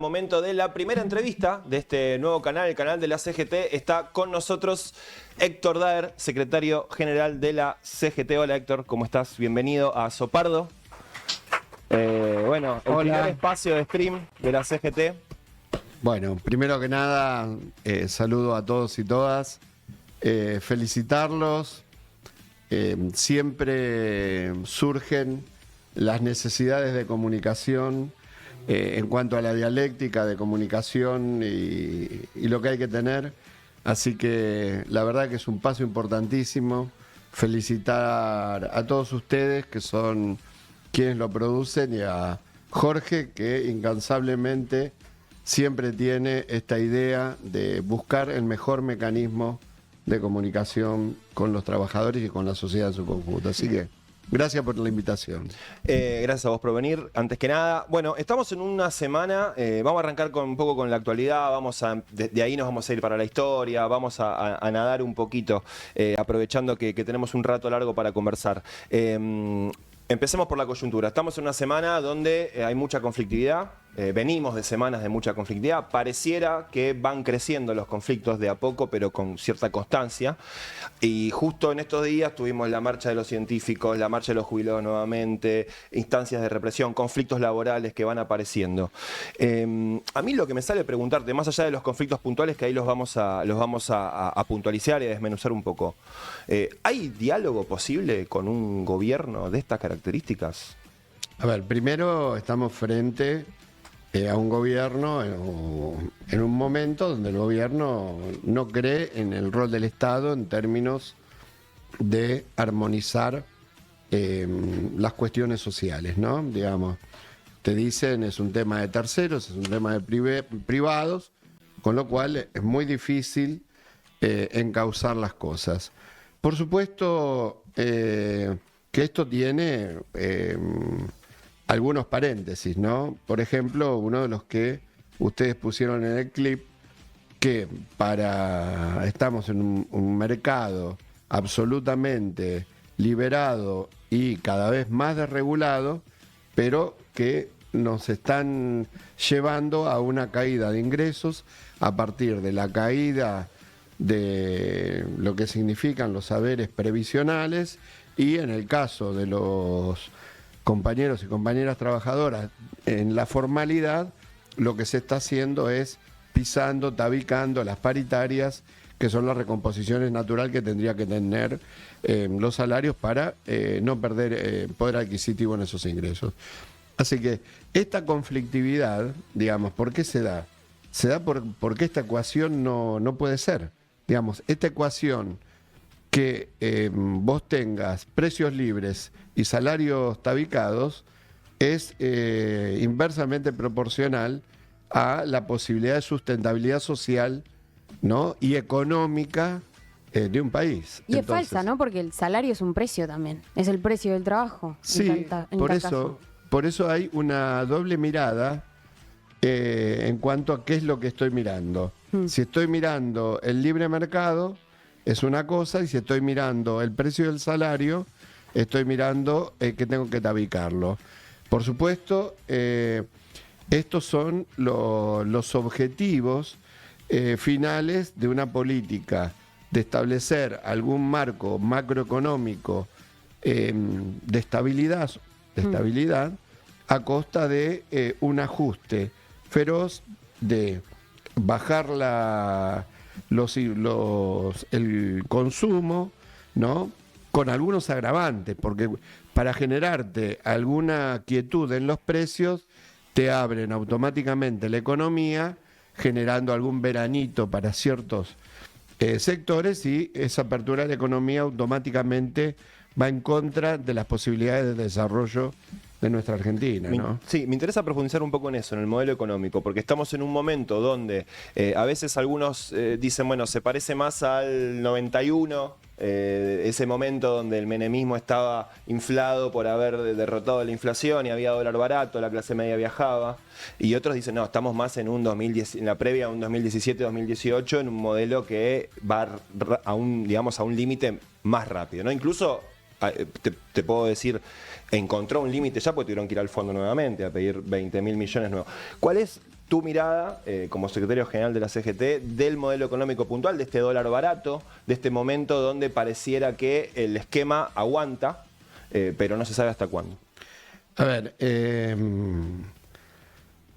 Momento de la primera entrevista de este nuevo canal, el canal de la CGT. Está con nosotros Héctor Daer, secretario general de la CGT. Hola Héctor, ¿cómo estás? Bienvenido a Sopardo. El primer espacio de stream de la CGT. Bueno, primero que nada, saludo a todos y todas. Felicitarlos. Siempre surgen las necesidades de comunicación en cuanto a la dialéctica de comunicación y lo que hay que tener. Así que la verdad que es un paso importantísimo. Felicitar a todos ustedes que son quienes lo producen y a Jorge, que incansablemente siempre tiene esta idea de buscar el mejor mecanismo de comunicación con los trabajadores y con la sociedad en su conjunto. Así que gracias por la invitación. Gracias a vos por venir. Antes que nada, bueno, estamos en una semana, vamos a arrancar un poco con la actualidad, de ahí nos vamos a ir para la historia, vamos a nadar un poquito, aprovechando que tenemos un rato largo para conversar. Empecemos por la coyuntura. Estamos en una semana donde hay mucha conflictividad, venimos de semanas de mucha conflictividad, pareciera que van creciendo los conflictos de a poco, pero con cierta constancia. Y justo en estos días tuvimos la marcha de los científicos, la marcha de los jubilados nuevamente, instancias de represión, conflictos laborales que van apareciendo. A mí lo que me sale preguntarte, más allá de los conflictos puntuales, que ahí los vamos a puntualizar y a desmenuzar un poco, ¿hay diálogo posible con un gobierno de estas características? A ver, primero estamos frente a un gobierno en un momento donde el gobierno no cree en el rol del Estado en términos de armonizar las cuestiones sociales, ¿no? Digamos, te dicen es un tema de terceros, es un tema de privados, con lo cual es muy difícil encauzar las cosas. Por supuesto que esto tiene algunos paréntesis, ¿no? Por ejemplo, uno de los que ustedes pusieron en el clip, que estamos en un mercado absolutamente liberado y cada vez más desregulado, pero que nos están llevando a una caída de ingresos a partir de la caída de lo que significan los saberes previsionales y en el caso de los compañeros y compañeras trabajadoras en la formalidad, lo que se está haciendo es pisando, tabicando las paritarias, que son las recomposiciones natural que tendría que tener los salarios para no perder poder adquisitivo en esos ingresos. Así que esta conflictividad, digamos, ¿por qué se da? Se da porque esta ecuación no puede ser. Digamos, esta ecuación que vos tengas precios libres y salarios tabicados es inversamente proporcional a la posibilidad de sustentabilidad social, ¿no? Y económica de un país. Y entonces, es falsa, ¿no? Porque el salario es un precio también, es el precio del trabajo. Sí, por eso hay una doble mirada en cuanto a qué es lo que estoy mirando. Si estoy mirando el libre mercado, es una cosa, y si estoy mirando el precio del salario, estoy mirando que tengo que tabicarlo. Por supuesto, estos son los objetivos finales de una política de establecer algún marco macroeconómico de estabilidad a costa de un ajuste feroz de bajar el consumo, ¿no? Con algunos agravantes, porque para generarte alguna quietud en los precios, te abren automáticamente la economía, generando algún veranito para ciertos sectores, y esa apertura de la economía automáticamente va en contra de las posibilidades de desarrollo de nuestra Argentina, ¿no? Sí, me interesa profundizar un poco en eso, en el modelo económico, porque estamos en un momento donde a veces algunos dicen, bueno, se parece más al 91, ese momento donde el menemismo estaba inflado por haber derrotado la inflación y había dólar barato, la clase media viajaba, y otros dicen, no, estamos más en un 2010, en la previa a un 2017-2018, en un modelo que va a un límite más rápido, ¿no? Incluso te puedo decir, encontró un límite ya porque tuvieron que ir al fondo nuevamente a pedir 20.000 millones nuevos. ¿Cuál es tu mirada como secretario general de la CGT del modelo económico puntual, de este dólar barato, de este momento donde pareciera que el esquema aguanta, pero no se sabe hasta cuándo. A ver,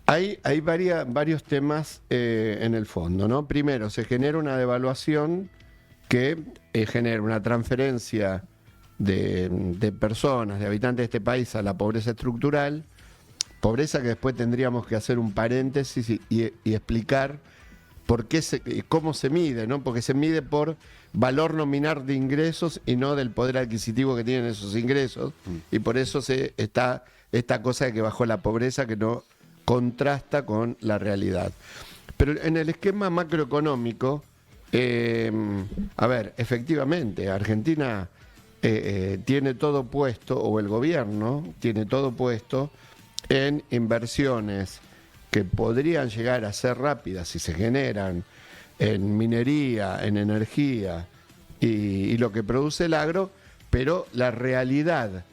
hay varios temas en el fondo, ¿no? Primero, se genera una devaluación que genera una transferencia de personas, de habitantes de este país a la pobreza estructural, pobreza que después tendríamos que hacer un paréntesis y explicar por qué cómo se mide, ¿no? Porque se mide por valor nominal de ingresos y no del poder adquisitivo que tienen esos ingresos, y por eso está esta cosa de que bajó la pobreza, que no contrasta con la realidad. Pero en el esquema macroeconómico, a ver, efectivamente, Argentina tiene todo puesto, o el gobierno tiene todo puesto en inversiones que podrían llegar a ser rápidas si se generan en minería, en energía y lo que produce el agro, pero la realidad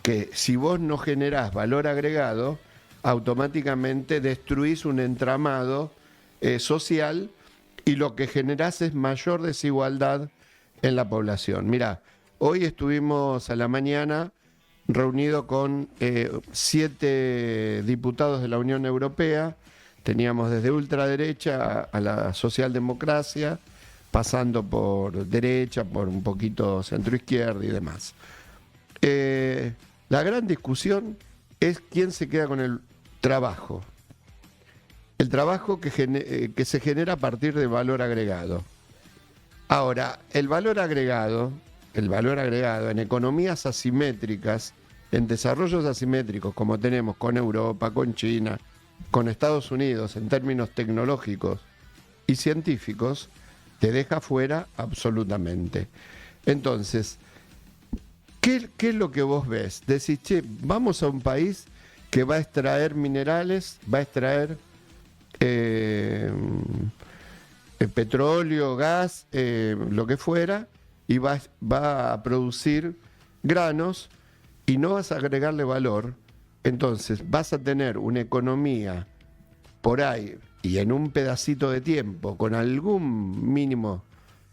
que si vos no generás valor agregado, automáticamente destruís un entramado social, y lo que generás es mayor desigualdad en la población. Mirá, hoy estuvimos a la mañana reunido con 7 diputados de la Unión Europea. Teníamos desde ultraderecha a la socialdemocracia, pasando por derecha, por un poquito centroizquierda y demás. La gran discusión es quién se queda con el trabajo. El trabajo que se genera a partir de valor agregado. Ahora, el valor agregado en economías asimétricas, en desarrollos asimétricos como tenemos con Europa, con China, con Estados Unidos en términos tecnológicos y científicos, te deja fuera absolutamente. Entonces, ¿qué es lo que vos ves? Decís, che, vamos a un país que va a extraer minerales, va a extraer petróleo, gas, lo que fuera, y va a producir granos y no vas a agregarle valor. Entonces vas a tener una economía por ahí y en un pedacito de tiempo con algún mínimo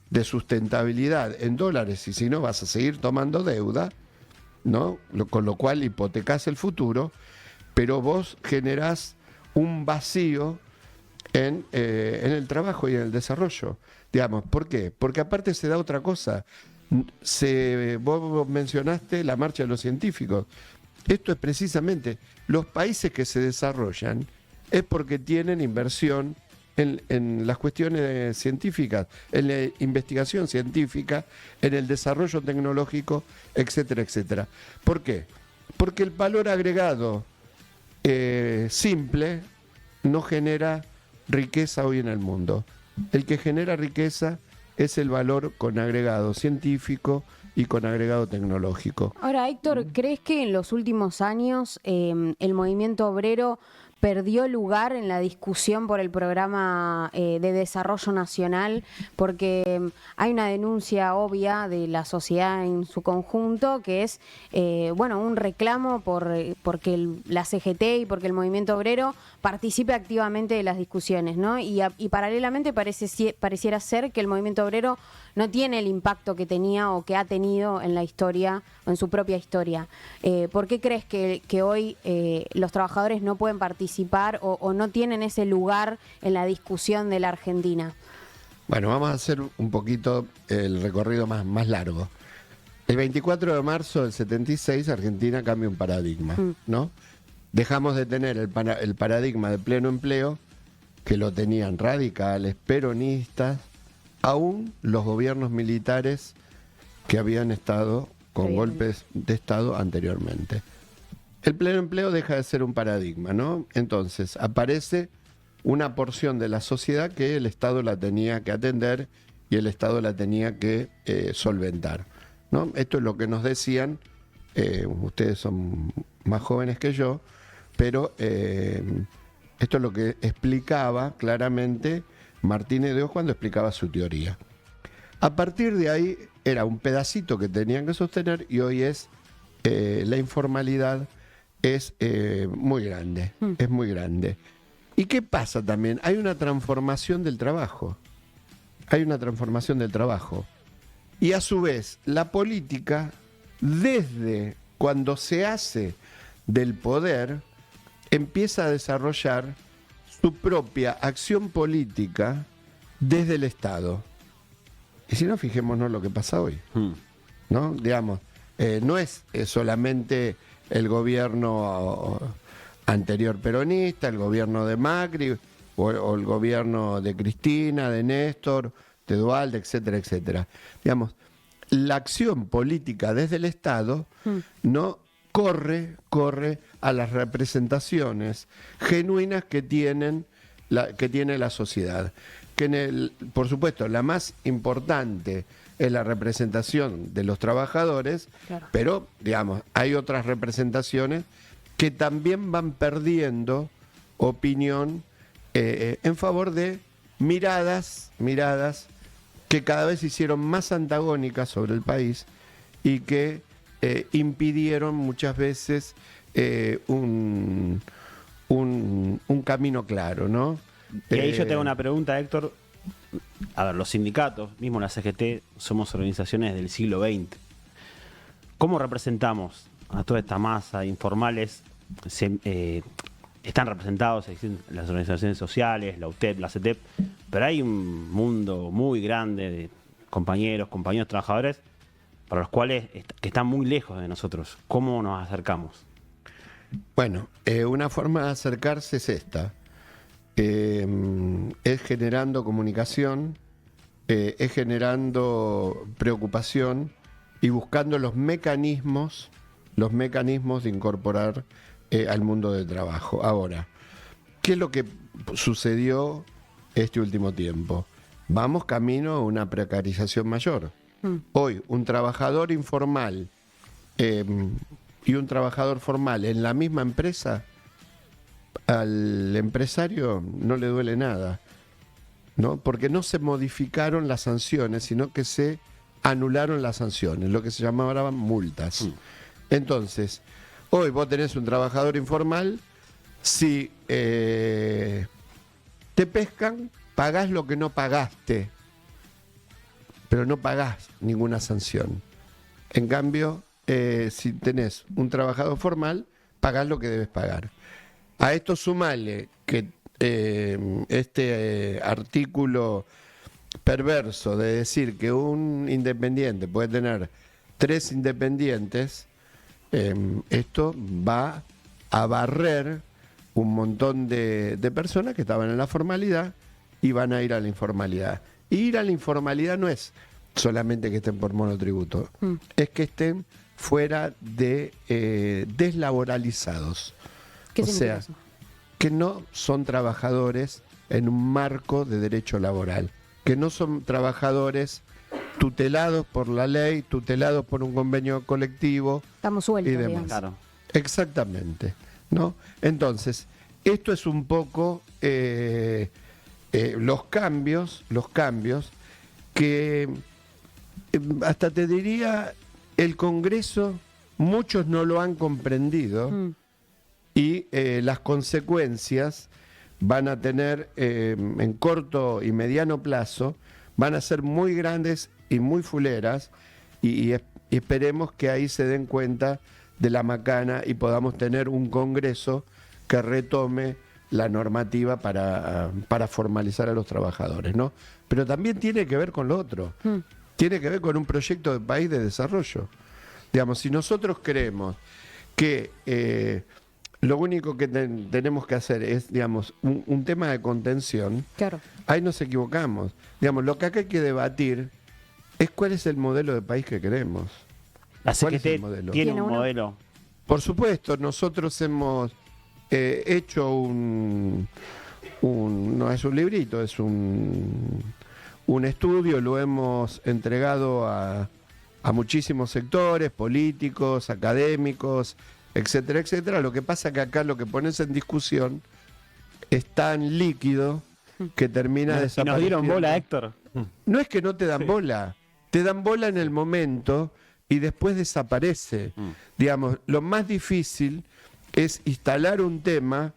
de sustentabilidad en dólares, y si no vas a seguir tomando deuda, ¿no? Con lo cual hipotecás el futuro, pero vos generás un vacío en el trabajo y en el desarrollo. Digamos, ¿por qué? Porque aparte se da otra cosa. Vos mencionaste la marcha de los científicos. Esto es precisamente, los países que se desarrollan es porque tienen inversión en las cuestiones científicas, en la investigación científica, en el desarrollo tecnológico, etcétera, etcétera. ¿Por qué? Porque el valor agregado simple no genera riqueza hoy en el mundo. El que genera riqueza es el valor con agregado científico y con agregado tecnológico. Ahora, Héctor, ¿crees que en los últimos años el movimiento obrero perdió lugar en la discusión por el programa de desarrollo nacional? Porque hay una denuncia obvia de la sociedad en su conjunto, que es un reclamo porque la CGT y porque el movimiento obrero participe activamente de las discusiones, ¿no? Y paralelamente pareciera ser que el movimiento obrero no tiene el impacto que tenía o que ha tenido en la historia, o en su propia historia. ¿Por qué crees que hoy los trabajadores no pueden participar o no tienen ese lugar en la discusión de la Argentina? Bueno, vamos a hacer un poquito el recorrido más largo. El 24 de marzo del 76, Argentina cambia un paradigma, ¿no? Dejamos de tener el paradigma de pleno empleo, que lo tenían radicales, peronistas, aún los gobiernos militares que habían estado con golpes de Estado anteriormente. El pleno empleo deja de ser un paradigma, ¿no? Entonces aparece una porción de la sociedad que el Estado la tenía que atender y el Estado la tenía que solventar, ¿no? Esto es lo que nos decían, ustedes son más jóvenes que yo, pero esto es lo que explicaba claramente Martínez de Oz cuando explicaba su teoría. A partir de ahí era un pedacito que tenían que sostener, y hoy es la informalidad es muy grande, es muy grande. ¿Y qué pasa también? Hay una transformación del trabajo. Hay una transformación del trabajo. Y a su vez, la política, desde cuando se hace del poder, empieza a desarrollar su propia acción política desde el Estado. Y si no, fijémonos lo que pasa hoy, ¿no? Digamos, no es solamente el gobierno anterior peronista, el gobierno de Macri, o el gobierno de Cristina, de Néstor, de Duhalde, etcétera, etcétera. Digamos, la acción política desde el Estado no corre a las representaciones genuinas que tiene la sociedad. Que por supuesto, la más importante es la representación de los trabajadores, claro. Pero, digamos, hay otras representaciones que también van perdiendo opinión en favor de miradas que cada vez se hicieron más antagónicas sobre el país y que impidieron muchas veces un camino claro, ¿no? Y ahí yo tengo una pregunta, Héctor. A ver, los sindicatos, mismo la CGT, somos organizaciones del siglo XX. ¿Cómo representamos a toda esta masa informales? Están representados las organizaciones sociales, la UTEP, la CETEP, pero hay un mundo muy grande de compañeros trabajadores para los cuales que están muy lejos de nosotros. ¿Cómo nos acercamos? Bueno, una forma de acercarse es esta. Es generando comunicación, es generando preocupación y buscando los mecanismos de incorporar al mundo del trabajo. Ahora, ¿qué es lo que sucedió este último tiempo? Vamos camino a una precarización mayor. Hoy, un trabajador informal y un trabajador formal en la misma empresa, al empresario no le duele nada, ¿no? Porque no se modificaron las sanciones, sino que se anularon las sanciones, lo que se llamaban multas. Entonces, hoy vos tenés un trabajador informal, si te pescan, pagás lo que no pagaste, pero no pagás ninguna sanción. En cambio, si tenés un trabajador formal, pagás lo que debes pagar. A esto sumale que este artículo perverso de decir que un independiente puede tener 3 independientes, esto va a barrer un montón de personas que estaban en la formalidad y van a ir a la informalidad. Y ir a la informalidad no es solamente que estén por monotributo, es que estén fuera de deslaboralizados. ¿Qué significa eso? Que no son trabajadores en un marco de derecho laboral, que no son trabajadores tutelados por la ley, tutelados por un convenio colectivo. Estamos sueltos, y demás. digamos. Claro. Exactamente, ¿no? Entonces, esto es un poco los cambios que hasta te diría el Congreso, muchos no lo han comprendido. Y las consecuencias van a tener en corto y mediano plazo, van a ser muy grandes y muy fuleras, y esperemos que ahí se den cuenta de la macana y podamos tener un Congreso que retome la normativa para formalizar a los trabajadores, ¿no? Pero también tiene que ver con lo otro, tiene que ver con un proyecto de país de desarrollo. Digamos, si nosotros creemos que lo único que tenemos que hacer es, digamos, un tema de contención, claro, ahí nos equivocamos. Digamos, lo que acá hay que debatir es cuál es el modelo de país que queremos. La ¿Cuál es el CGT modelo? tiene ¿Tiene un uno? modelo. Por supuesto, nosotros hemos hecho no es un librito, es un estudio, lo hemos entregado a muchísimos sectores, políticos, académicos, etcétera, etcétera. Lo que pasa que acá lo que pones en discusión es tan líquido que termina ¿Y desapareciendo. nos dieron bola, Héctor? No es que no te dan bola, te dan bola en el momento y después desaparece. Digamos, lo más difícil es instalar un tema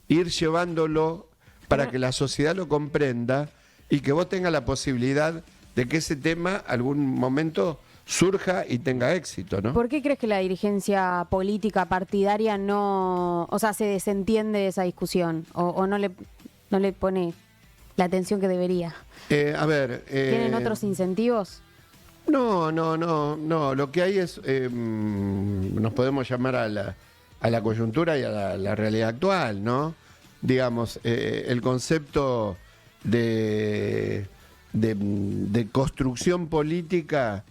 ir llevándolo para que la sociedad lo comprenda y que vos tengas la posibilidad de que ese tema algún momento surja y tenga éxito, ¿no? ¿Por qué crees que la dirigencia política partidaria no, o sea, se desentiende de esa discusión o no le pone la atención que debería? ¿Tienen otros incentivos? No. Lo que hay es, nos podemos llamar a la coyuntura y a la realidad actual, ¿no? Digamos, el concepto de construcción política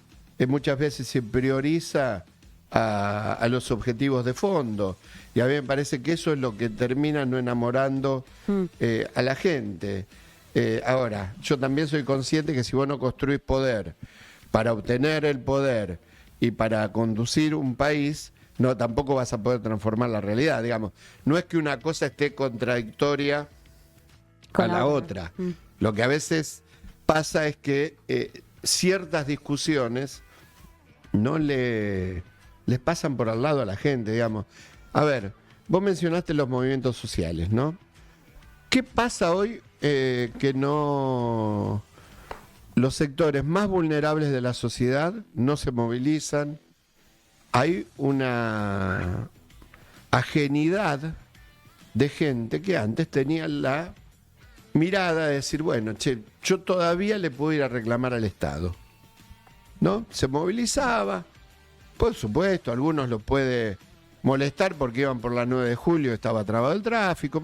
muchas veces se prioriza a los objetivos de fondo. Y a mí me parece que eso es lo que termina no enamorando a la gente. Ahora, yo también soy consciente que si vos no construís poder para obtener el poder y para conducir un país, no, tampoco vas a poder transformar la realidad. Digamos, no es que una cosa esté contradictoria Con a la otra. Lo que a veces pasa es que ciertas discusiones no les pasan por al lado a la gente, digamos. A ver, vos mencionaste los movimientos sociales, ¿no? ¿Qué pasa hoy que no los sectores más vulnerables de la sociedad no se movilizan? Hay una ajenidad de gente que antes tenía la mirada de decir, bueno, che, yo todavía le puedo ir a reclamar al Estado, ¿no? Se movilizaba, por supuesto, algunos los puede molestar porque iban por la 9 de julio, estaba trabado el tráfico,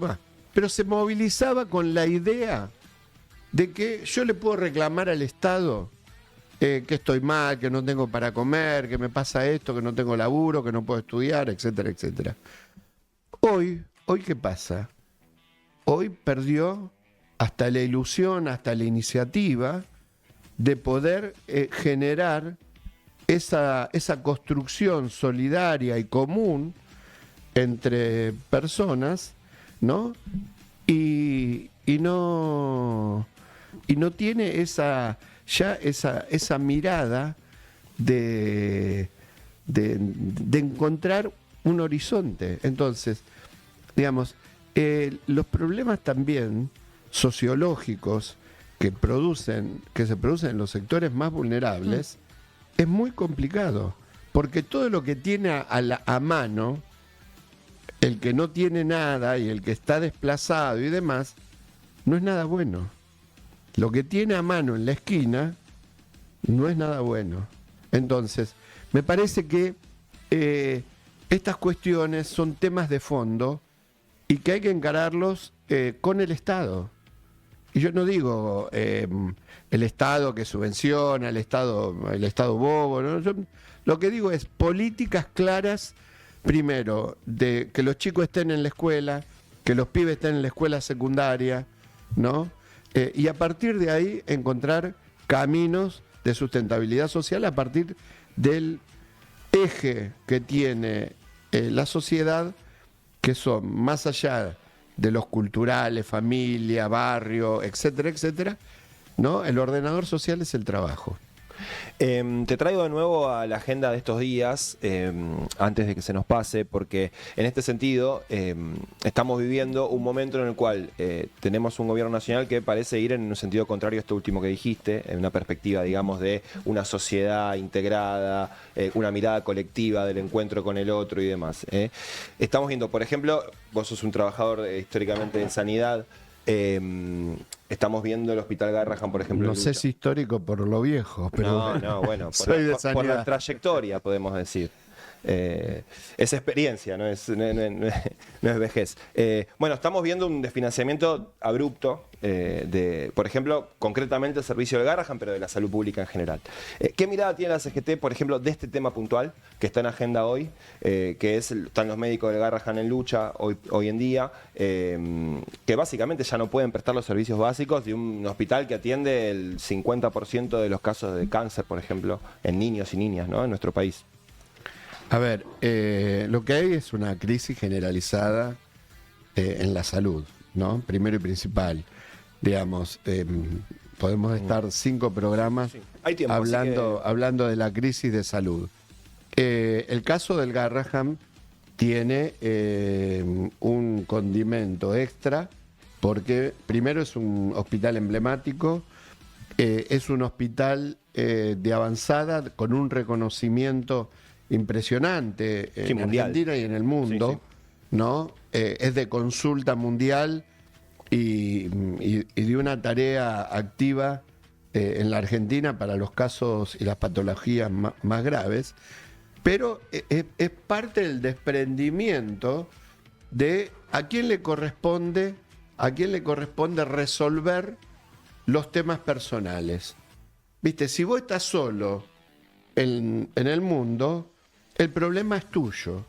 pero se movilizaba con la idea de que yo le puedo reclamar al Estado que estoy mal, que no tengo para comer, que me pasa esto, que no tengo laburo, que no puedo estudiar, etcétera, etcétera. Hoy, ¿qué pasa? Hoy perdió hasta la ilusión, hasta la iniciativa de poder generar esa construcción solidaria y común entre personas, ¿no? Y no tiene esa mirada de encontrar un horizonte. Entonces, digamos, los problemas también sociológicos que se producen en los sectores más vulnerables es muy complicado, porque todo lo que tiene a mano el que no tiene nada y el que está desplazado y demás, no es nada bueno. Lo que tiene a mano en la esquina no es nada bueno. Entonces, me parece que estas cuestiones son temas de fondo y que hay que encararlos con el Estado. Y yo no digo el Estado que subvenciona, el Estado bobo, ¿no? Yo lo que digo es políticas claras, primero, de que los chicos estén en la escuela, que los pibes estén en la escuela secundaria, ¿no? Y a partir de ahí encontrar caminos de sustentabilidad social a partir del eje que tiene la sociedad, que son más allá de los culturales, familia, barrio, etcétera, etcétera, ¿no? El ordenador social es el trabajo. Te traigo de nuevo a la agenda de estos días, antes de que se nos pase, porque en este sentido estamos viviendo un momento en el cual tenemos un gobierno nacional que parece ir en un sentido contrario a esto último que dijiste, en una perspectiva, digamos, de una sociedad integrada, una mirada colectiva del encuentro con el otro y demás. Estamos viendo, por ejemplo, vos sos un trabajador históricamente en sanidad. Estamos viendo el Hospital Garrahan, por ejemplo. No sé si histórico por lo viejo, pero bueno, por la trayectoria, podemos decir. Es experiencia, no es vejez. Bueno, estamos viendo un desfinanciamiento abrupto por ejemplo, concretamente el servicio de Garrahan, pero de la salud pública en general. ¿Qué mirada tiene la CGT, por ejemplo, de este tema puntual que está en agenda hoy, están los médicos de Garrahan en lucha hoy en día, que básicamente ya no pueden prestar los servicios básicos de un hospital que atiende el 50% de los casos de cáncer, por ejemplo, en niños y niñas, ¿no?, en nuestro país? A ver, lo que hay es una crisis generalizada en la salud, ¿no? Primero y principal. Digamos, podemos estar 5 programas Hay tiempo, hablando de la crisis de salud. El caso del Garrahan tiene un condimento extra, porque primero es un hospital emblemático, es un hospital de avanzada con un reconocimiento impresionante en mundial. Argentina y en el mundo, Sí, sí. ¿no? Es de consulta mundial y de una tarea activa en la Argentina para los casos y las patologías más graves, pero es parte del desprendimiento de a quién le corresponde resolver los temas personales. Viste, si vos estás solo en el mundo, el problema es tuyo.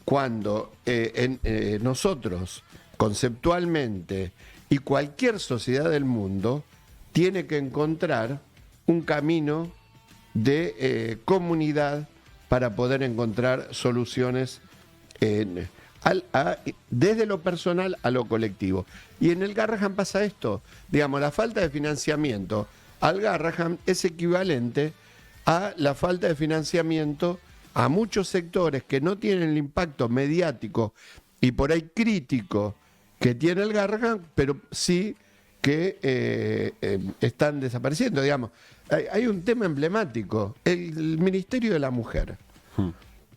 Cuando nosotros, conceptualmente, y cualquier sociedad del mundo, tiene que encontrar un camino de comunidad para poder encontrar soluciones desde lo personal a lo colectivo. Y en el Garrahan pasa esto, digamos, la falta de financiamiento al Garrahan es equivalente a la falta de financiamiento a muchos sectores que no tienen el impacto mediático y por ahí crítico que tiene el Garrahan, pero sí que están desapareciendo. Digamos, hay un tema emblemático, el Ministerio de la Mujer,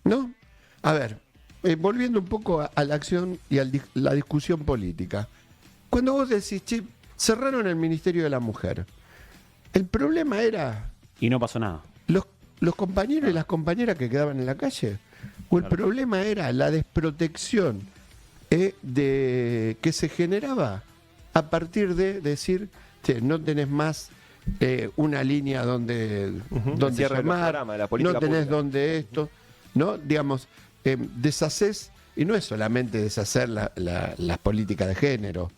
¿no? A ver, volviendo un poco a la acción y a la discusión política. Cuando vos decís, che, cerraron el Ministerio de la Mujer, el problema era Y no pasó nada. los compañeros y las compañeras que quedaban en la calle, o el problema era la desprotección que se generaba a partir de decir, che, no tenés más una línea donde cierre de los llamar, programas, de la política no tenés pública. donde esto, ¿no? Digamos, deshacés, y no es solamente deshacer las políticas de género,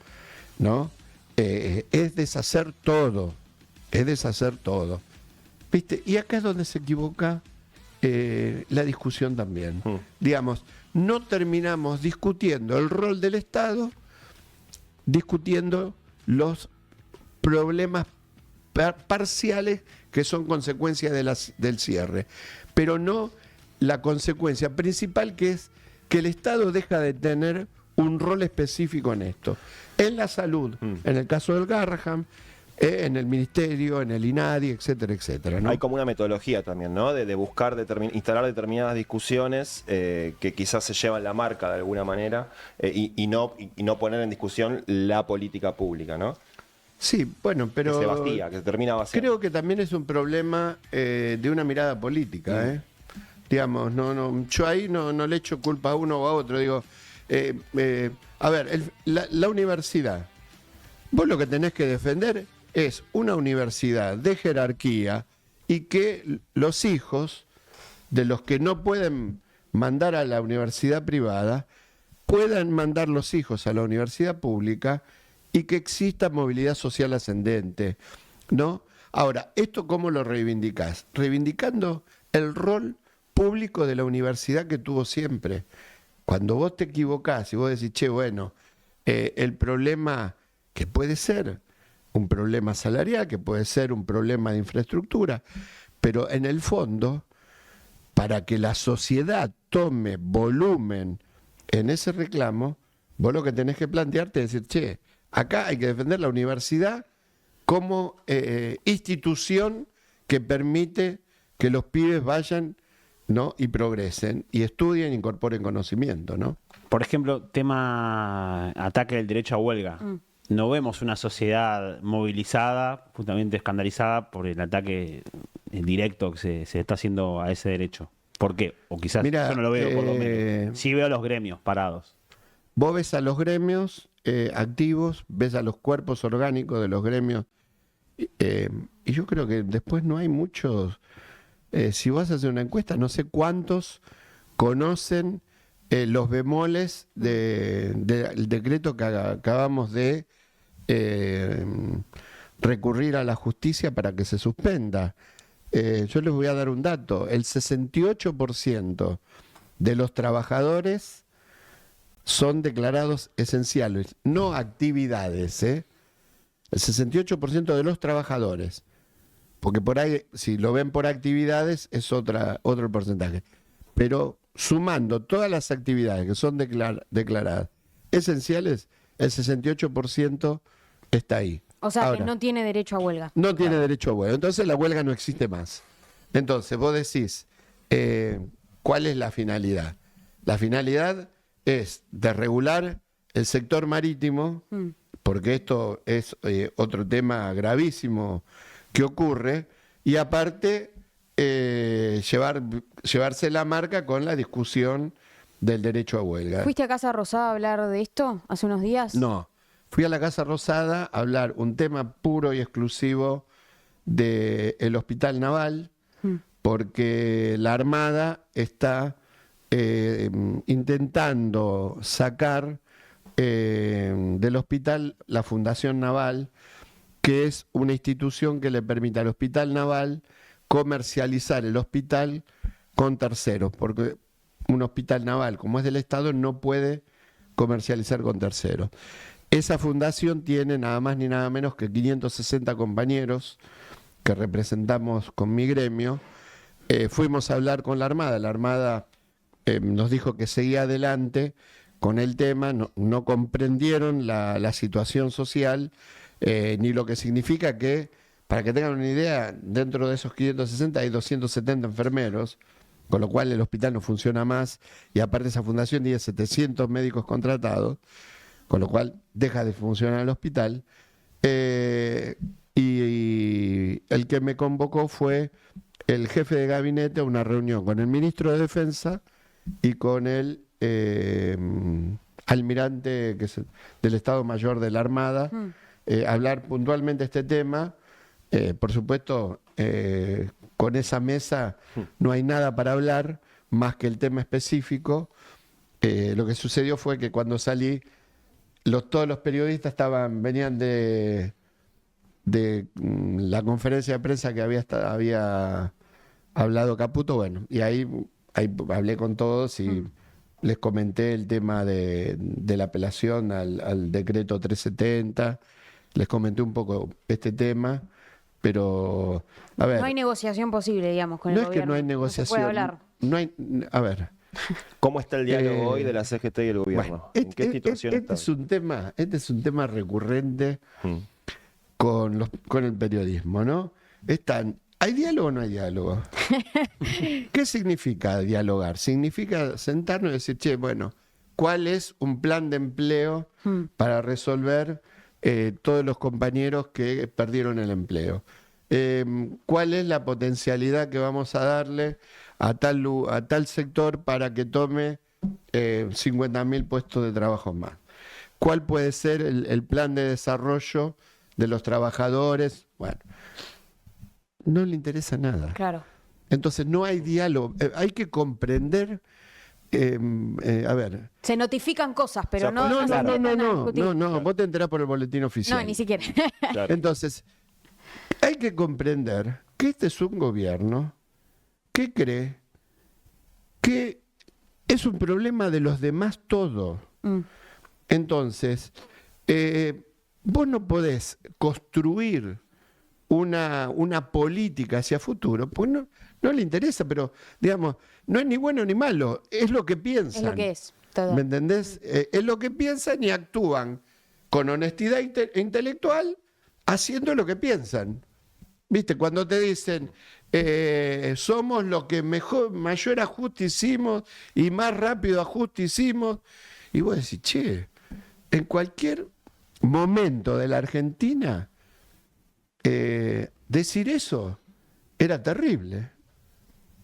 ¿no? Es deshacer todo, ¿viste? Y acá es donde se equivoca la discusión también. Digamos, no terminamos discutiendo el rol del Estado, discutiendo los problemas parciales que son consecuencia del cierre, pero no la consecuencia principal, que es que el Estado deja de tener un rol específico en esto. En la salud, en el caso del Garrahan, en el Ministerio, en el INADI, etcétera, etcétera, ¿no? Hay como una metodología también, ¿no? De buscar instalar determinadas discusiones que quizás se llevan la marca de alguna manera y no poner en discusión la política pública, ¿no? Sí, bueno, pero que se vacía, que se termina vaciando. creo que también es un problema de una mirada política, ¿eh? Digamos, yo ahí no le echo culpa a uno o a otro. Digo, a ver, la universidad, vos lo que tenés que defender es una universidad de jerarquía y que los hijos de los que no pueden mandar a la universidad privada puedan mandar los hijos a la universidad pública y que exista movilidad social ascendente, ¿no? Ahora, ¿esto cómo lo reivindicás? Reivindicando el rol público de la universidad que tuvo siempre. Cuando vos te equivocás y vos decís, che, bueno, el problema que puede ser un problema salarial, que puede ser un problema de infraestructura, pero en el fondo, para que la sociedad tome volumen en ese reclamo, vos lo que tenés que plantearte es decir, che, acá hay que defender la universidad como institución que permite que los pibes vayan, ¿no? Y progresen, y estudien, incorporen conocimiento, ¿no? Por ejemplo, tema ataque del derecho a huelga. No vemos una sociedad movilizada, justamente escandalizada por el ataque directo que se está haciendo a ese derecho. ¿Por qué? O quizás Mirá, yo no lo veo, por lo menos. Sí veo a los gremios parados. Vos ves a los gremios activos, ves a los cuerpos orgánicos de los gremios, y yo creo que después no hay muchos. Si vas a hacer una encuesta, no sé cuántos conocen los bemoles del decreto que acabamos de recurrir a la justicia para que se suspenda. Yo les voy a dar un dato: el 68% de los trabajadores son declarados esenciales, no actividades, El 68% de los trabajadores. Porque por ahí, si lo ven por actividades, es otro porcentaje. Pero sumando todas las actividades que son declaradas esenciales, el 68% está ahí. O sea, Ahora, que no tiene derecho a huelga. no tiene derecho a huelga. Entonces la huelga no existe más. Entonces vos decís, ¿cuál es la finalidad? La finalidad es de regular el sector marítimo, porque esto es otro tema gravísimo que ocurre, y aparte llevarse la marca con la discusión del derecho a huelga. ¿Fuiste a Casa Rosada a hablar de esto hace unos días? No, fui a la Casa Rosada a hablar un tema puro y exclusivo del Hospital Naval, porque la Armada está intentando sacar del hospital la Fundación Naval, que es una institución que le permite al Hospital Naval comercializar el hospital con terceros, porque un hospital naval, como es del Estado, no puede comercializar con terceros. Esa fundación tiene nada más ni nada menos que 560 compañeros que representamos con mi gremio. Fuimos a hablar con la Armada nos dijo que seguía adelante con el tema, no comprendieron la situación social, ni lo que significa que, para que tengan una idea, dentro de esos 560 hay 270 enfermeros, con lo cual el hospital no funciona más, y aparte esa fundación tiene 700 médicos contratados, con lo cual deja de funcionar el hospital. Y el que me convocó fue el jefe de gabinete a una reunión con el ministro de Defensa y con el almirante que es del Estado Mayor de la Armada, hablar puntualmente este tema. Por supuesto, con esa mesa no hay nada para hablar más que el tema específico. Lo que sucedió fue que cuando salí, todos los periodistas venían de la conferencia de prensa que había hablado Caputo, bueno, y ahí hablé con todos y les comenté el tema de la apelación al decreto 370, les comenté un poco este tema, pero a ver, No hay negociación posible, digamos, con el no es gobierno. que no hay No negociación, se puede hablar. no hay, a ver, ¿Cómo está el diálogo hoy de la CGT y el gobierno? bueno, ¿En qué situación este está? es un tema recurrente con el periodismo, ¿no? ¿Hay diálogo o no hay diálogo? ¿Qué significa dialogar? Significa sentarnos y decir, che, bueno, ¿cuál es un plan de empleo para resolver todos los compañeros que perdieron el empleo? ¿Cuál es la potencialidad que vamos a darle a tal sector para que tome 50.000 puestos de trabajo más? ¿Cuál puede ser el plan de desarrollo de los trabajadores? Bueno, no le interesa nada. Claro. Entonces no hay diálogo. Hay que comprender. A ver. Se notifican cosas, pero O sea, no se sientan a discutir. No, vos te enterás por el boletín oficial. No, ni siquiera. Claro. Entonces, hay que comprender que este es un gobierno que cree que es un problema de los demás todo. Entonces, vos no podés construir una política hacia futuro, pues no le interesa, pero digamos, no es ni bueno ni malo, es lo que piensan. Es lo que es. Todo. ¿Me entendés? Es lo que piensan y actúan con honestidad intelectual haciendo lo que piensan. ¿Viste? Cuando te dicen, somos lo que mayor ajuste hicimos y más rápido ajuste hicimos, y vos decís, che, en cualquier momento de la Argentina, decir eso era terrible.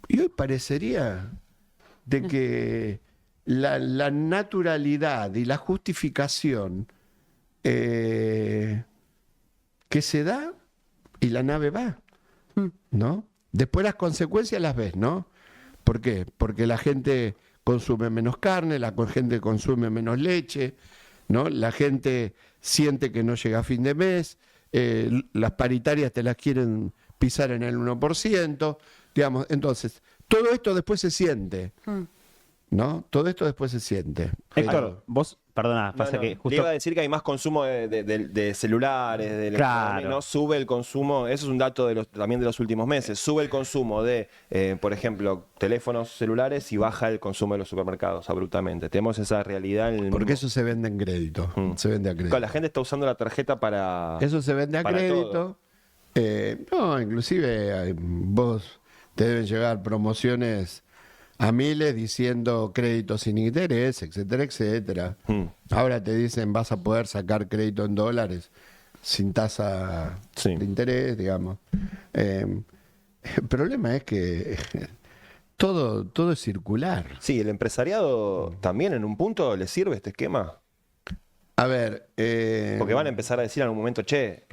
Y hoy parecería de que la naturalidad y la justificación que se da y la nave va, ¿no? Después las consecuencias las ves, ¿no? ¿Por qué? Porque la gente consume menos carne, la gente consume menos leche, ¿no? La gente siente que no llega a fin de mes, las paritarias te las quieren pisar en el 1%, digamos. Entonces, todo esto después se siente. ¿no? Todo esto después se siente. Héctor, vos, perdona, pasa No, que le justo... iba a decir que hay más consumo de celulares, de electrónicos, ¿no? Sube el consumo, eso es un dato también de los últimos meses, sube el consumo de, por ejemplo, teléfonos celulares y baja el consumo de los supermercados abruptamente. Tenemos esa realidad en el Porque mundo. eso se vende en crédito. Se vende a crédito. Claro, la gente está usando la tarjeta para... Eso se vende a para crédito. No, inclusive vos te deben llegar promociones a miles diciendo créditos sin interés, etcétera, etcétera. Ahora te dicen vas a poder sacar crédito en dólares sin tasa Sí. de interés, digamos. El problema es que todo es circular. Sí, el empresariado también en un punto le sirve este esquema. A ver, Porque van a empezar a decir en algún momento, che,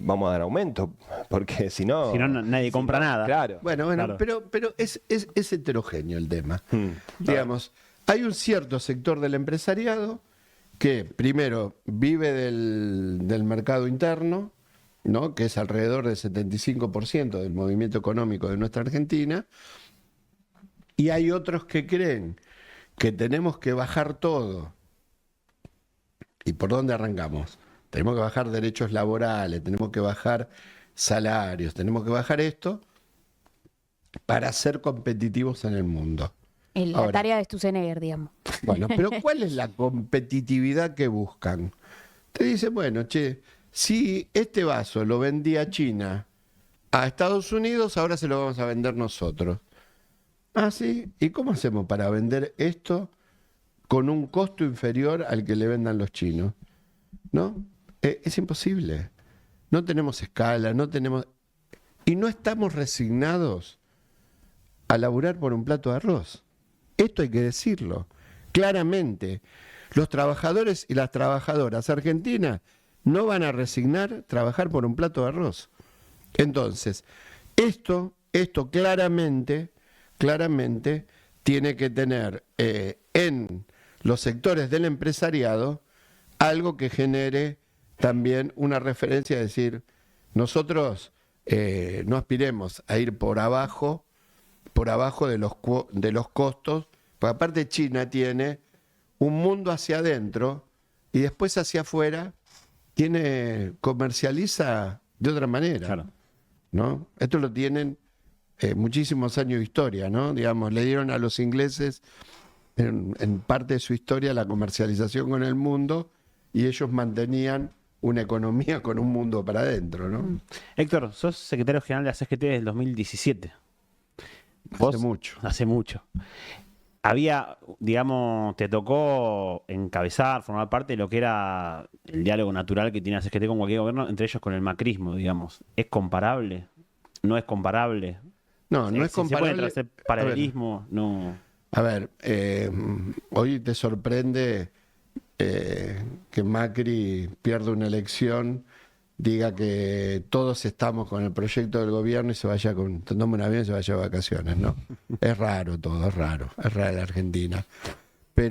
vamos a dar aumento, porque si no... Si no, nadie compra nada. Claro. Bueno, Claro. pero es heterogéneo el tema. Hmm. Digamos, hay un cierto sector del empresariado que primero vive del mercado interno, ¿no? Que es alrededor del 75% del movimiento económico de nuestra Argentina, y hay otros que creen que tenemos que bajar todo. ¿Y por dónde arrancamos? Tenemos que bajar derechos laborales, tenemos que bajar salarios, tenemos que bajar esto para ser competitivos en el mundo. La Ahora. tarea de Sturzenegger, digamos. Bueno, pero ¿cuál es la competitividad que buscan? Te dice, bueno, che, si este vaso lo vendía China a Estados Unidos, ahora se lo vamos a vender nosotros. Ah, sí. ¿Y cómo hacemos para vender esto con un costo inferior al que le vendan los chinos? ¿No? Es imposible. No tenemos escala, no tenemos... Y no estamos resignados a laburar por un plato de arroz. Esto hay que decirlo claramente. Los trabajadores y las trabajadoras argentinas no van a resignar trabajar por un plato de arroz. Entonces, esto claramente tiene que tener en los sectores del empresariado algo que genere también una referencia, es decir, nosotros no aspiremos a ir por abajo de los costos, porque aparte China tiene un mundo hacia adentro y después hacia afuera comercializa de otra manera. Claro. ¿No? Esto lo tienen muchísimos años de historia, ¿no? Digamos, le dieron a los ingleses en parte de su historia la comercialización con el mundo y ellos mantenían una economía con un mundo para adentro, ¿no? Héctor, sos secretario general de la CGT desde el 2017. Hace mucho. Hace mucho. Había, digamos, te tocó encabezar, formar parte de lo que era el diálogo natural que tiene la CGT con cualquier gobierno, entre ellos con el macrismo, digamos. ¿Es comparable? ¿No es comparable? No, no es ¿Se comparable. puede hacer paralelismo? No. A ver, hoy te sorprende que Macri pierda una elección, diga que todos estamos con el proyecto del gobierno y se vaya tome un avión y se vaya de vacaciones, ¿no? Es raro todo, es raro la Argentina.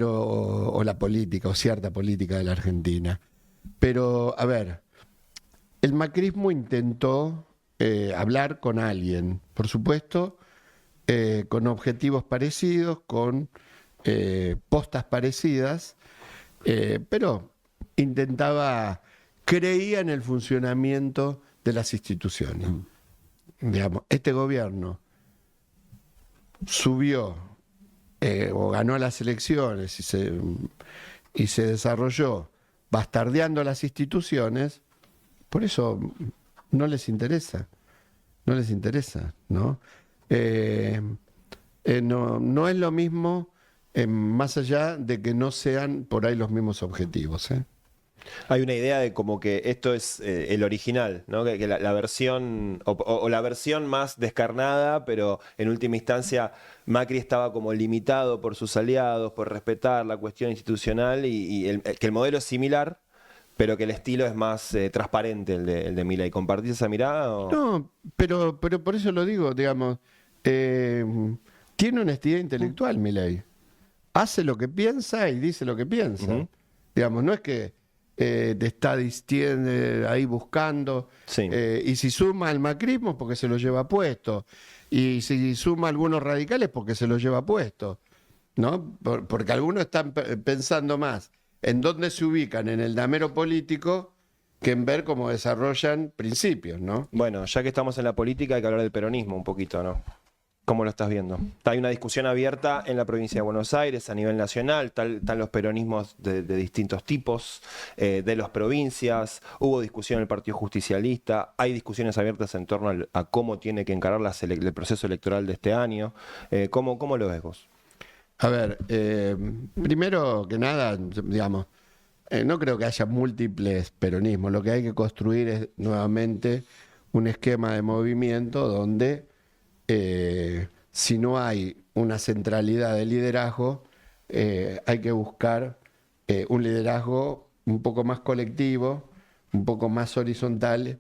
O la política, o cierta política de la Argentina. Pero, a ver, el macrismo intentó hablar con alguien, por supuesto, con objetivos parecidos, con postas parecidas, pero creía en el funcionamiento de las instituciones. Digamos, este gobierno subió o ganó las elecciones y se desarrolló bastardeando las instituciones, por eso no les interesa, ¿no? No es lo mismo, más allá de que no sean por ahí los mismos objetivos, ¿eh? Hay una idea de como que esto es el original, ¿no? Que la versión o la versión más descarnada, pero en última instancia Macri estaba como limitado por sus aliados, por respetar la cuestión institucional y que el modelo es similar, pero que el estilo es más transparente, el de Milei. ¿Compartís esa mirada? ¿O? No, pero por eso lo digo, digamos, tiene honestidad intelectual Milei. Hace lo que piensa y dice lo que piensa. Ujú. Digamos, no es que te está ahí buscando, Sí. y si suma al macrismo porque se lo lleva puesto, y si suma a algunos radicales porque se lo lleva puesto. ¿no? Porque algunos están pensando más en dónde se ubican en el damero político que en ver cómo desarrollan principios, ¿no? Bueno, ya que estamos en la política hay que hablar del peronismo un poquito, ¿no? ¿Cómo lo estás viendo? Hay una discusión abierta en la provincia de Buenos Aires, a nivel nacional, están los peronismos de distintos tipos, de las provincias, hubo discusión en el Partido Justicialista, hay discusiones abiertas en torno a cómo tiene que encarar el proceso electoral de este año. ¿Cómo lo ves vos? A ver, primero que nada, digamos, no creo que haya múltiples peronismos. Lo que hay que construir es nuevamente un esquema de movimiento donde si no hay una centralidad de liderazgo, hay que buscar un liderazgo un poco más colectivo, un poco más horizontal,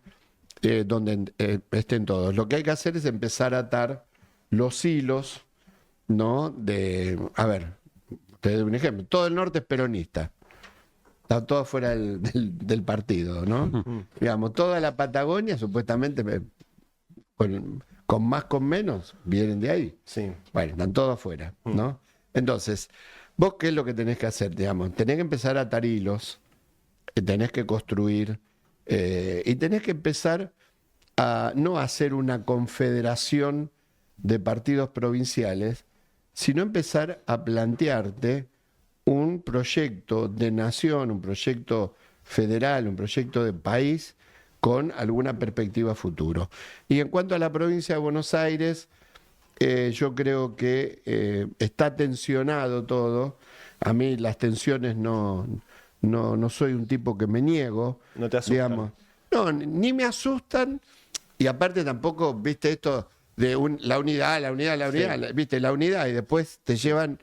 donde estén todos. Lo que hay que hacer es empezar a atar los hilos, ¿no? A ver, te doy un ejemplo. Todo el norte es peronista. Está todo fuera del partido, ¿no? Digamos, toda la Patagonia, supuestamente, con más, con menos, vienen de ahí. Sí. Bueno, están todos afuera, ¿no? Entonces, ¿vos qué es lo que tenés que hacer? Digamos, tenés que empezar a atar hilos, tenés que construir, y tenés que empezar a no hacer una confederación de partidos provinciales, sino empezar a plantearte un proyecto de nación, un proyecto federal, un proyecto de país con alguna perspectiva futuro. Y en cuanto a la provincia de Buenos Aires, yo creo que está tensionado todo. A mí las tensiones no soy un tipo que me niego. ¿No te asustan? Digamos. No, ni me asustan, y aparte tampoco, viste, esto de la unidad, Sí. viste, la unidad, y después te llevan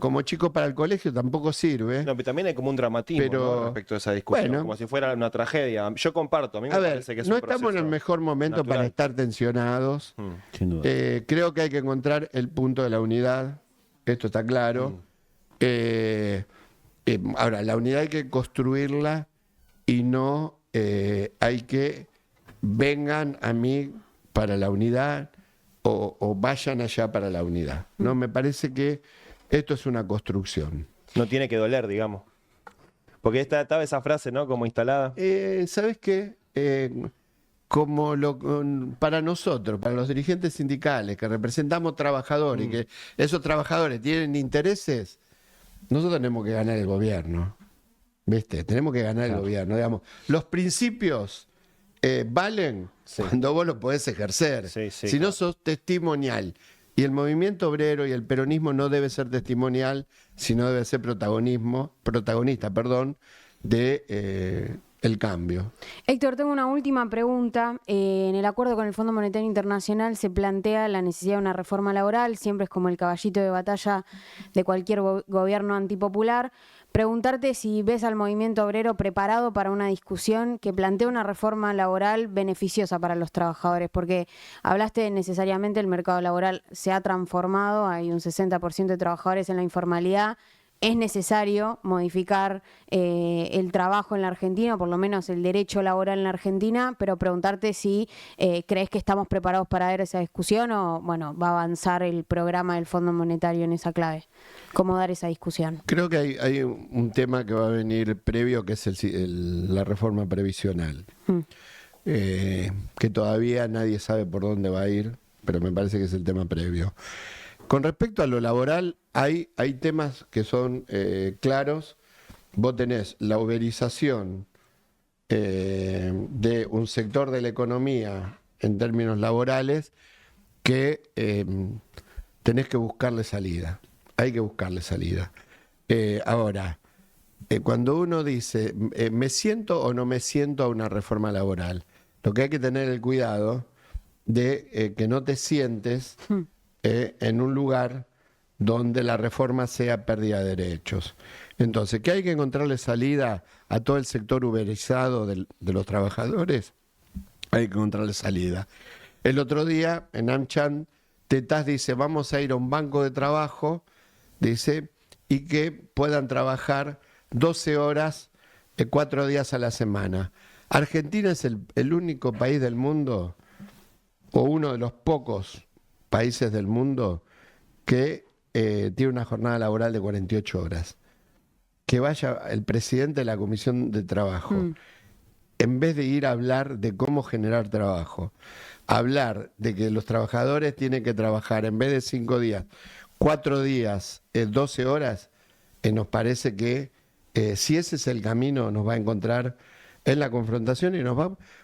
como chico para el colegio, tampoco sirve. No, pero también hay como un dramatismo, Pero, ¿no? Respecto a esa discusión, bueno. como si fuera una tragedia. Yo comparto, a mí me A ver, parece que es no un estamos en el proceso mejor momento natural. para estar tensionados. Sin duda. Creo que hay que encontrar el punto de la unidad, esto está claro. Ahora, la unidad hay que construirla y no hay que vengan a mí para la unidad o vayan allá para la unidad. No, me parece que esto es una construcción. No tiene que doler, digamos. Porque estaba esa frase, ¿no? Como instalada. ¿Sabes qué? Para nosotros, para los dirigentes sindicales que representamos trabajadores y que esos trabajadores tienen intereses, nosotros tenemos que ganar el gobierno. ¿Viste? Tenemos que ganar el gobierno. Digamos, los principios valen cuando vos los podés ejercer. Sí, Si no sos testimonial. Y el movimiento obrero y el peronismo no debe ser testimonial, sino debe ser protagonista, de el cambio. Héctor, tengo una última pregunta. En el acuerdo con el Fondo Monetario Internacional se plantea la necesidad de una reforma laboral, siempre es como el caballito de batalla de cualquier gobierno antipopular. Preguntarte si ves al movimiento obrero preparado para una discusión que plantee una reforma laboral beneficiosa para los trabajadores, porque hablaste necesariamente el mercado laboral se ha transformado, hay un 60% de trabajadores en la informalidad. Es necesario modificar el trabajo en la Argentina, o por lo menos el derecho laboral en la Argentina, pero preguntarte si crees que estamos preparados para ver esa discusión o, bueno, va a avanzar el programa del Fondo Monetario en esa clave. ¿Cómo dar esa discusión? Creo que hay un tema que va a venir previo, que es la reforma previsional, que todavía nadie sabe por dónde va a ir, pero me parece que es el tema previo. Con respecto a lo laboral, hay temas que son claros. Vos tenés la uberización de un sector de la economía en términos laborales que tenés que buscarle salida. Hay que buscarle salida. Ahora, cuando uno dice, ¿me siento o no me siento a una reforma laboral? Lo que hay que tener el cuidado de que no te sientes en un lugar donde la reforma sea pérdida de derechos. Entonces, ¿qué hay que encontrarle salida a todo el sector uberizado de los trabajadores? Hay que encontrarle salida. El otro día, en AmCham, Tetaz dice, vamos a ir a un banco de trabajo, dice, y que puedan trabajar 12 horas, 4 días a la semana. Argentina es el único país del mundo, o uno de los pocos países del mundo, que tiene una jornada laboral de 48 horas. Que vaya el presidente de la Comisión de Trabajo, en vez de ir a hablar de cómo generar trabajo, hablar de que los trabajadores tienen que trabajar en vez de 5 días, 4 días, 12 horas, nos parece que si ese es el camino nos va a encontrar en la confrontación y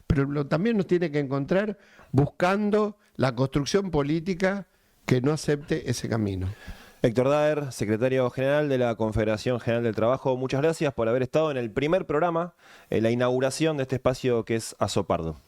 pero también nos tiene que encontrar buscando la construcción política que no acepte ese camino. Héctor Daer, secretario general de la Confederación General del Trabajo, muchas gracias por haber estado en el primer programa, en la inauguración de este espacio que es Azopardo.